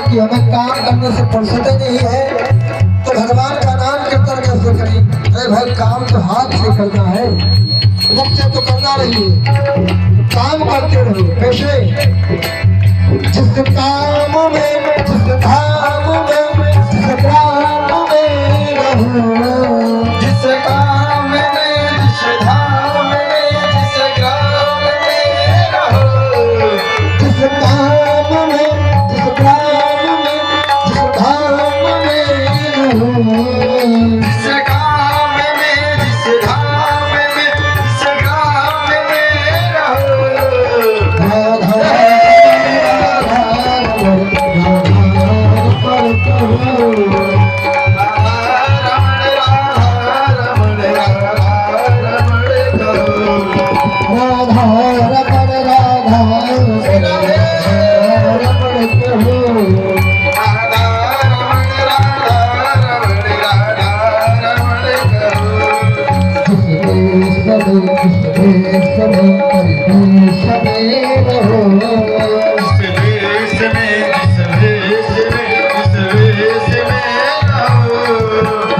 कि हमें काम करने से फुर्सत नहीं है तो भगवान का नाम कीर्तन कैसे करें। अरे भाई काम तो हाथ से करना है, मुख से तो करना नहीं है, काम करते रहो। कैसे? जिस काम में जिस धाम में जिस ग्राम में रहो, जिस काम में जिस धाम में जिस ग्राम में रहो, जिस काम में जिस ग्राम में जिस धाम में रहो, जिस काम में जिस धाम में जिस ग्राम में रहो।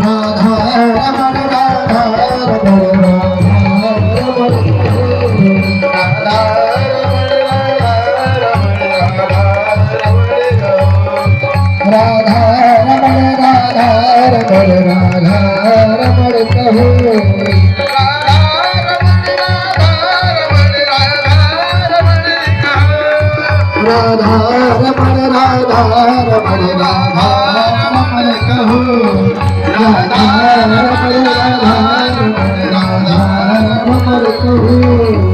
राधा रमण राधा रमण राधा रमण कहो, राधा रमण राधा रमण राधा रमण कहो, राधा रमण राधा रमण राधा रमण कहो, राधा रमण राधा रमण राधा रमण कहो।